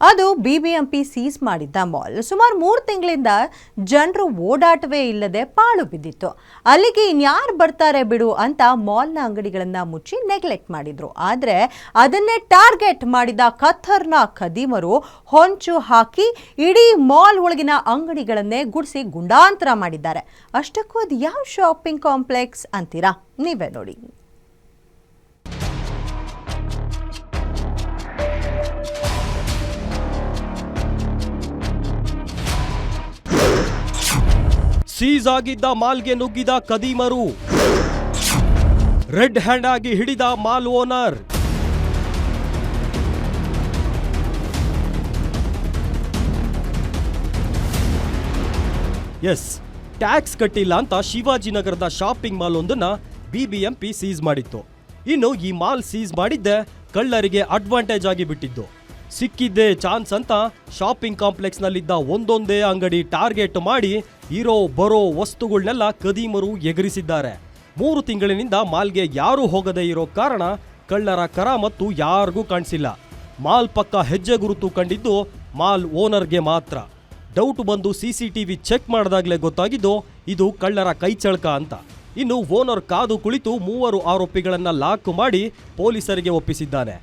ಅದು BBMP seize ಮಾಡಿದ್ದ mall ಸುಮಾರು 3 ತಿಂಗಳಿಂದ ಜನರು ಓಡಾಟವೇ ಇಲ್ಲದೆ ಪಾಳು ಬಿದ್ದಿತ್ತು. ಅಲ್ಲಿಗೆ ಇನ್ಯಾರು ಬರ್ತಾರೆ ಬಿಡು ಅಂತ ಮಾಲ್ನ ಅಂಗಡಿಗಳನ್ನ ಮುಚ್ಚಿ ನೆಗ್ಲೆಕ್ಟ್ ಮಾಡಿದ್ರು. ಆದರೆ ಅದನ್ನೇ ಟಾರ್ಗೆಟ್ ಮಾಡಿದ ಖತರ್ನಾಕ್ ಖದೀಮರು ಹೊಂಚು ಹಾಕಿ ಇಡೀ ಮಾಲ್ ಒಳಗಿನ ಅಂಗಡಿಗಳನ್ನೇ ಗುಡಿಸಿ ಗುಂಡಾಂತರ ಮಾಡಿದ್ದಾರೆ. ಅಷ್ಟಕ್ಕೂ ಅದು ಯಾವ ಶಾಪಿಂಗ್ ಕಾಂಪ್ಲೆಕ್ಸ್ ಅಂತೀರಾ? ನೀವೇ ನೋಡಿ. ಸೀಸ್ ಆಗಿದ್ದ ಮಾಲ್ಗೆ ನುಗ್ಗಿದ ಖದೀಮರು, ರೆಡ್ ಹ್ಯಾಂಡ್ ಆಗಿ ಹಿಡಿದ ಮಾಲ್ ಓನರ್. ಎಸ್, ಟ್ಯಾಕ್ಸ್ ಕಟ್ಟಿಲ್ಲ ಅಂತ ಶಿವಾಜಿನಗರದ ಶಾಪಿಂಗ್ ಮಾಲ್ ಒಂದನ್ನ ಬಿಬಿಎಂಪಿ ಸೀಸ್ ಮಾಡಿತ್ತು. ಇನ್ನು ಈ ಮಾಲ್ ಸೀಸ್ ಮಾಡಿದ್ದೆ ಕಳ್ಳರಿಗೆ ಅಡ್ವಾಂಟೇಜ್ ಆಗಿ ಬಿಟ್ಟಿದ್ದು. ಸಿಕ್ಕಿದ್ದೇ ಚಾನ್ಸ್ ಅಂತ ಶಾಪಿಂಗ್ ಕಾಂಪ್ಲೆಕ್ಸ್ ನಲ್ಲಿದ್ದ ಒಂದೊಂದೇ ಅಂಗಡಿ ಟಾರ್ಗೆಟ್ ಮಾಡಿ ಇರೋ ಬರೋ ವಸ್ತುಗಳನ್ನೆಲ್ಲ ಖದೀಮರು ಎಗರಿಸಿದ್ದಾರೆ. 3 ತಿಂಗಳಿನಿಂದ ಮಾಲ್ಗೆ ಯಾರೂ ಹೋಗದೇ ಇರೋ ಕಾರಣ ಕಳ್ಳರ ಕರಾಮತ್ತು ಯಾರಿಗೂ ಕಾಣಿಸಿಲ್ಲ. ಮಾಲ್ ಪಕ್ಕ ಹೆಜ್ಜೆ ಗುರುತು ಕಂಡಿದ್ದು ಮಾಲ್ ಓನರ್ಗೆ ಮಾತ್ರ. ಡೌಟ್ ಬಂದು ಸಿಸಿಟಿವಿ ಚೆಕ್ ಮಾಡಿದಾಗಲೇ ಗೊತ್ತಾಗಿದ್ದು ಇದು ಕಳ್ಳರ ಕೈಚಳಕ ಅಂತ. ಇನ್ನು ಓನರ್ ಕಾದು ಕುಳಿತು 3 ಆರೋಪಿಗಳನ್ನ ಲಾಕ್ ಮಾಡಿ ಪೊಲೀಸರಿಗೆ ಒಪ್ಪಿಸಿದ್ದಾನೆ.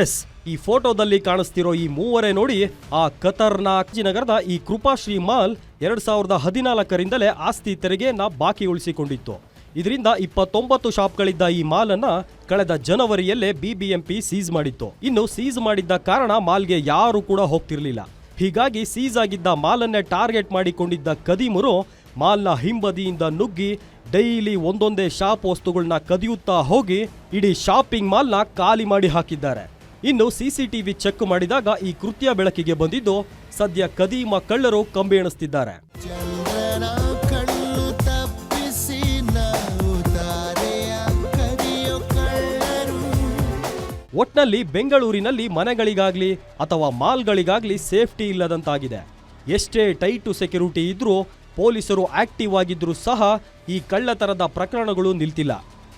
ಎಸ್, ಈ ಫೋಟೋದಲ್ಲಿ ಕಾಣಿಸ್ತಿರೋ ಈ 3 ನೋಡಿ ಆ ಖತರ್ನಾಕ್ ನಗರದ ಈ ಕೃಪಾಶ್ರೀ ಮಾಲ್ 2014ರಿಂದಲೇ ಆಸ್ತಿ ತೆರಿಗೆಯನ್ನ ಬಾಕಿ ಉಳಿಸಿಕೊಂಡಿತ್ತು. ಇದರಿಂದ 29 ಶಾಪ್ಗಳಿದ್ದ ಈ ಮಾಲ್ ಅನ್ನ ಕಳೆದ ಜನವರಿಯಲ್ಲೇ ಬಿಬಿಎಂಪಿ ಸೀಸ್ ಮಾಡಿತ್ತು. ಇನ್ನು ಸೀಸ್ ಮಾಡಿದ್ದ ಕಾರಣ ಮಾಲ್ಗೆ ಯಾರು ಕೂಡ ಹೋಗ್ತಿರ್ಲಿಲ್ಲ. ಹೀಗಾಗಿ ಸೀಸ್ ಆಗಿದ್ದ ಮಾಲನ್ನೇ ಟಾರ್ಗೆಟ್ ಮಾಡಿಕೊಂಡಿದ್ದ ಖದೀಮರು ಮಾಲ್ನ ಹಿಂಬದಿಯಿಂದ ನುಗ್ಗಿ ಡೈಲಿ ಒಂದೊಂದೇ ಶಾಪ್ ವಸ್ತುಗಳನ್ನ ಕದಿಯುತ್ತಾ ಹೋಗಿ ಇಡೀ ಶಾಪಿಂಗ್ ಮಾಲ್ನ ಖಾಲಿ ಮಾಡಿ ಹಾಕಿದ್ದಾರೆ. ಇನ್ನು ಸಿಸಿಟಿವಿ ಚೆಕ್ ಮಾಡಿದಾಗ ಈ ಕೃತ್ಯ ಬೆಳಕಿಗೆ ಬಂದಿದ್ದು ಸದ್ಯ ಖದೀಮ ಕಳ್ಳರು ಕಂಬಿ ಎಣಿಸ್ತಿದ್ದಾರೆ. ಒಟ್ನಲ್ಲಿ ಬೆಂಗಳೂರಿನಲ್ಲಿ ಮನೆಗಳಿಗಾಗ್ಲಿ ಅಥವಾ ಮಾಲ್ಗಳಿಗಾಗ್ಲಿ ಸೇಫ್ಟಿ ಇಲ್ಲದಂತಾಗಿದೆ. ಎಷ್ಟೇ ಟೈಟು ಸೆಕ್ಯೂರಿಟಿ ಇದ್ರೂ, ಪೊಲೀಸರು ಆಕ್ಟಿವ್ ಆಗಿದ್ರೂ ಸಹ ಈ ಕಳ್ಳತನದ ಪ್ರಕರಣಗಳು ನಿಲ್ತಿಲ್ಲ.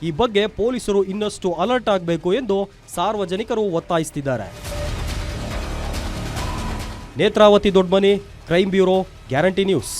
ಈ ಬಗ್ಗೆ ಪೊಲೀಸರು ಇನ್ನಷ್ಟು ಅಲರ್ಟ್ ಆಗಬೇಕು ಎಂದು ಸಾರ್ವಜನಿಕರು ಒತ್ತಾಯಿಸುತ್ತಿದ್ದಾರೆ. Netravati Doddamani, crime bureau, guarantee news.